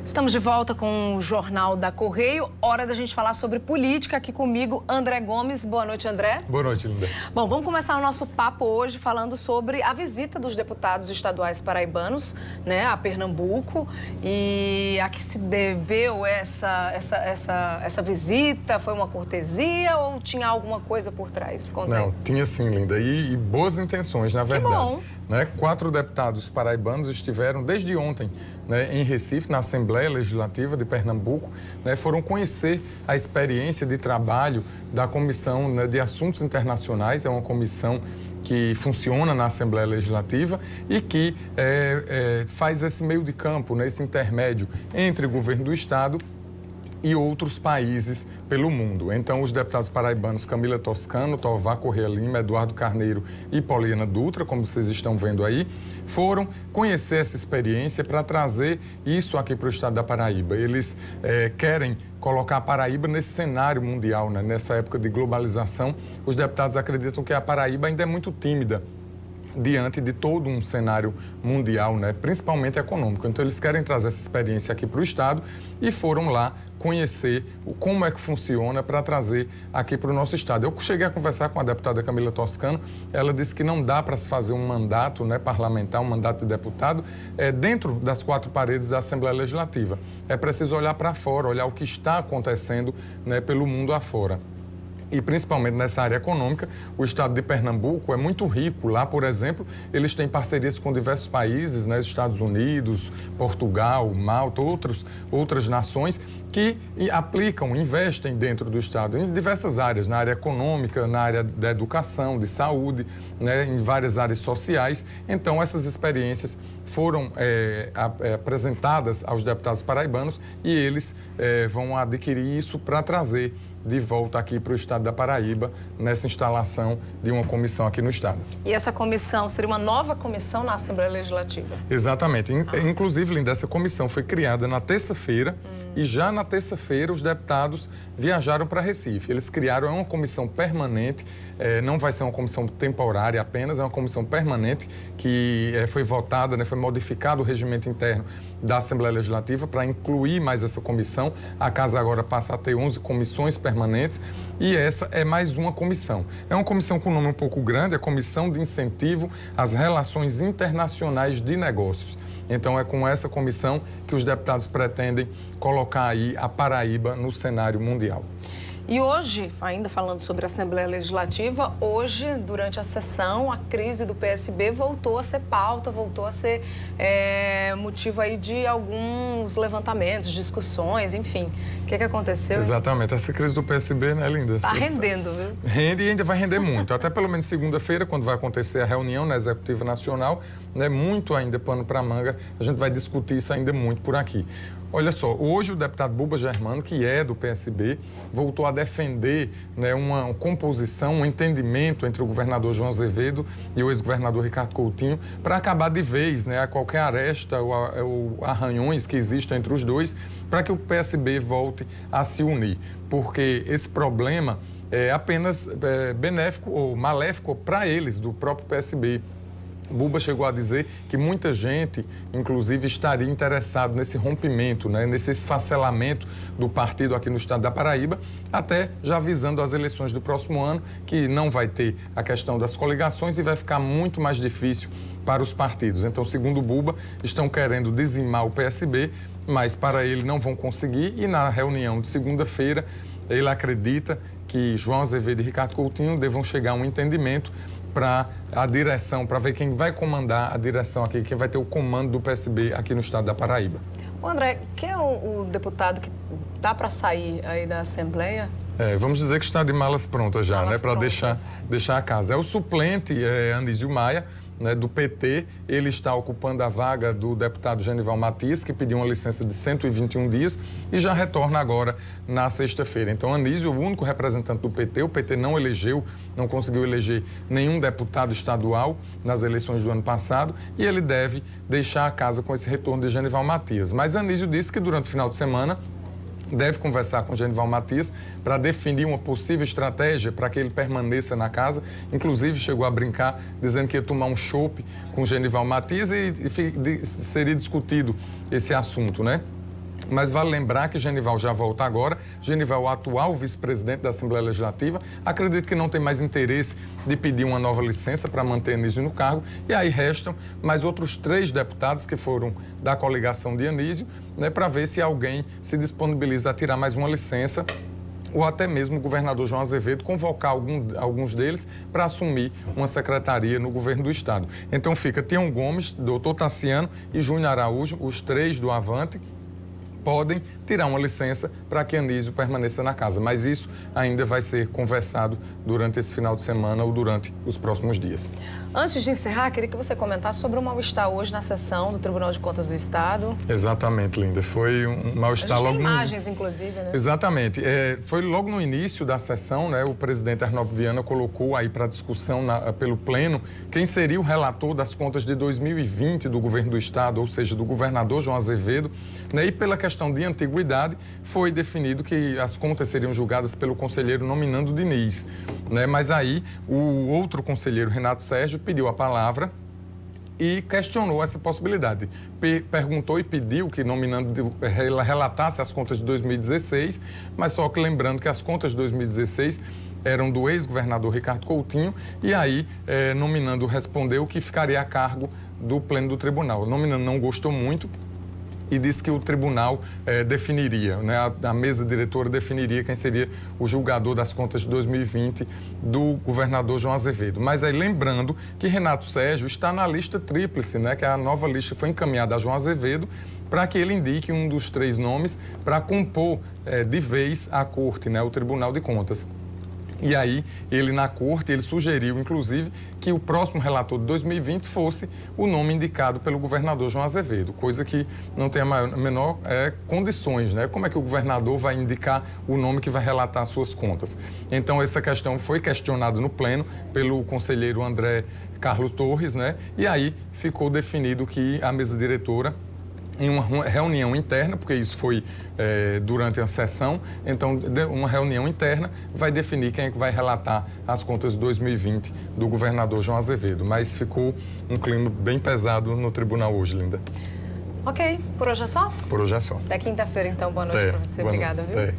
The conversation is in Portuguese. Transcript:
Estamos de volta com o Jornal da Correio. Hora da gente falar sobre política. Aqui comigo, André Gomes. Boa noite, André. Boa noite, Linda. Bom, vamos começar o nosso papo hoje falando sobre a visita dos deputados estaduais paraibanos, né, a Pernambuco. E a que se deveu essa visita? Foi uma cortesia ou tinha alguma coisa por trás? Conta aí. Não, tinha sim, Linda. E boas intenções, na verdade. Que bom. Né? 4 deputados paraibanos estiveram desde ontem, né, em Recife, na Assembleia Legislativa de Pernambuco, né, foram conhecer a experiência de trabalho da Comissão, né, de Assuntos Internacionais. É uma comissão que funciona na Assembleia Legislativa e que faz esse meio de campo, né, esse intermédio entre o governo do Estado e outros países pelo mundo. Então, os deputados paraibanos Camila Toscano, Tovar Corrêa Lima, Eduardo Carneiro e Poliana Dutra, como vocês estão vendo aí, foram conhecer essa experiência para trazer isso aqui para o estado da Paraíba. Eles querem colocar a Paraíba nesse cenário mundial, né? Nessa época de globalização. Os deputados acreditam que a Paraíba ainda é muito tímida diante de todo um cenário mundial, né, principalmente econômico. Então, eles querem trazer essa experiência aqui para o estado e foram lá conhecer como é que funciona para trazer aqui para o nosso estado. Eu cheguei a conversar com a deputada Camila Toscano, ela disse que não dá para se fazer um mandato, né, parlamentar, um mandato de deputado, dentro das 4 paredes da Assembleia Legislativa. É preciso olhar para fora, olhar o que está acontecendo, né, pelo mundo afora. E principalmente nessa área econômica, o estado de Pernambuco é muito rico. Lá, por exemplo, eles têm parcerias com diversos países, né? Estados Unidos, Portugal, Malta, outras nações que aplicam, investem dentro do estado em diversas áreas, na área econômica, na área da educação, de saúde, né? Em várias áreas sociais. Então, essas experiências foram apresentadas aos deputados paraibanos e eles vão adquirir isso para trazer de volta aqui para o estado da Paraíba, nessa instalação de uma comissão aqui no estado. E essa comissão seria uma nova comissão na Assembleia Legislativa? Exatamente. Inclusive, Linda, essa comissão foi criada na terça-feira e já na terça-feira os deputados viajaram para Recife. Eles criaram uma comissão permanente, não vai ser uma comissão temporária apenas, é uma comissão permanente que foi votada, né, foi modificado o regimento interno da Assembleia Legislativa para incluir mais essa comissão. A casa agora passa a ter 11 comissões permanentes e essa é mais uma comissão. É uma comissão com um nome um pouco grande, é a Comissão de Incentivo às Relações Internacionais de Negócios. Então, é com essa comissão que os deputados pretendem colocar aí a Paraíba no cenário mundial. E hoje, ainda falando sobre a Assembleia Legislativa, hoje, durante a sessão, a crise do PSB voltou a ser pauta, voltou a ser motivo aí de alguns levantamentos, discussões, enfim. O que aconteceu? Exatamente. Essa crise do PSB, né, Linda? Está rendendo, viu? Rende e ainda vai render muito. Até pelo menos segunda-feira, quando vai acontecer a reunião na Executiva Nacional, né, muito ainda pano para manga, a gente vai discutir isso ainda muito por aqui. Olha só, hoje o deputado Buba Germano, que é do PSB, voltou a defender, né, uma composição, um entendimento entre o governador João Azevedo e o ex-governador Ricardo Coutinho para acabar de vez, né, a qualquer aresta ou arranhões que existam entre os dois, para que o PSB volte a se unir. Porque esse problema é apenas benéfico ou maléfico para eles, do próprio PSB. Buba chegou a dizer que muita gente, inclusive, estaria interessado nesse rompimento, né, nesse esfacelamento do partido aqui no estado da Paraíba, até já avisando as eleições do próximo ano, que não vai ter a questão das coligações e vai ficar muito mais difícil para os partidos. Então, segundo Buba, estão querendo dizimar o PSB, mas para ele não vão conseguir e na reunião de segunda-feira ele acredita que João Azevedo e Ricardo Coutinho devam chegar a um entendimento para a direção, para ver quem vai comandar a direção aqui, quem vai ter o comando do PSB aqui no estado da Paraíba. O André, quem é o deputado que está para sair aí da Assembleia? Vamos dizer que está de malas prontas já, né, para deixar a casa. É o suplente, Anísio Maia, né, do PT, ele está ocupando a vaga do deputado Genival Matias, que pediu uma licença de 121 dias e já retorna agora na sexta-feira. Então, Anísio, o único representante do PT, o PT não conseguiu eleger nenhum deputado estadual nas eleições do ano passado e ele deve deixar a casa com esse retorno de Genival Matias. Mas Anísio disse que durante o final de semana deve conversar com o Genival Matias para definir uma possível estratégia para que ele permaneça na casa. Inclusive, chegou a brincar, dizendo que ia tomar um chopp com o Genival Matias e seria discutido esse assunto, né? Mas vale lembrar que Genival já volta agora. Genival, o atual vice-presidente da Assembleia Legislativa, acredito que não tem mais interesse de pedir uma nova licença para manter Anísio no cargo. E aí restam mais outros 3 deputados que foram da coligação de Anísio, né, para ver se alguém se disponibiliza a tirar mais uma licença, ou até mesmo o governador João Azevedo convocar alguns deles para assumir uma secretaria no governo do estado. Então fica Tião Gomes, doutor Tassiano e Júnior Araújo, os 3 do Avante, podem tirar uma licença para que Anísio permaneça na casa. Mas isso ainda vai ser conversado durante esse final de semana ou durante os próximos dias. Antes de encerrar, queria que você comentasse sobre o mal-estar hoje na sessão do Tribunal de Contas do Estado. Exatamente, Linda. Foi um mal-estar logo tem imagens, inclusive, né? Exatamente. Foi logo no início da sessão, né? O presidente Arnaldo Viana colocou aí para discussão pelo Pleno quem seria o relator das contas de 2020 do governo do Estado, ou seja, do governador João Azevedo, né? E pela questão de antiguidade, foi definido que as contas seriam julgadas pelo conselheiro nominando Diniz, né? Mas aí o outro conselheiro, Renato Sérgio, pediu a palavra e questionou essa possibilidade. Perguntou e pediu que nominando relatasse as contas de 2016, mas só que lembrando que as contas de 2016 eram do ex-governador Ricardo Coutinho, e aí nominando respondeu que ficaria a cargo do Pleno do Tribunal. Nominando não gostou muito e disse que o tribunal definiria, né, a mesa diretora definiria quem seria o julgador das contas de 2020 do governador João Azevedo. Mas aí lembrando que Renato Sérgio está na lista tríplice, né, que a nova lista foi encaminhada a João Azevedo para que ele indique um dos 3 nomes para compor de vez a corte, né, o Tribunal de Contas. E aí, ele na corte, ele sugeriu, inclusive, que o próximo relator de 2020 fosse o nome indicado pelo governador João Azevedo, coisa que não tem a menor condições, né? Como é que o governador vai indicar o nome que vai relatar suas contas? Então, essa questão foi questionada no Pleno pelo conselheiro André Carlos Torres, né? E aí ficou definido que a mesa diretora, em uma reunião interna, porque isso foi durante a sessão, então uma reunião interna vai definir quem é que vai relatar as contas de 2020 do governador João Azevedo. Mas ficou um clima bem pesado no tribunal hoje, Linda. Ok, por hoje é só? Por hoje é só. Até quinta-feira, então. Boa noite para você. Obrigada, viu?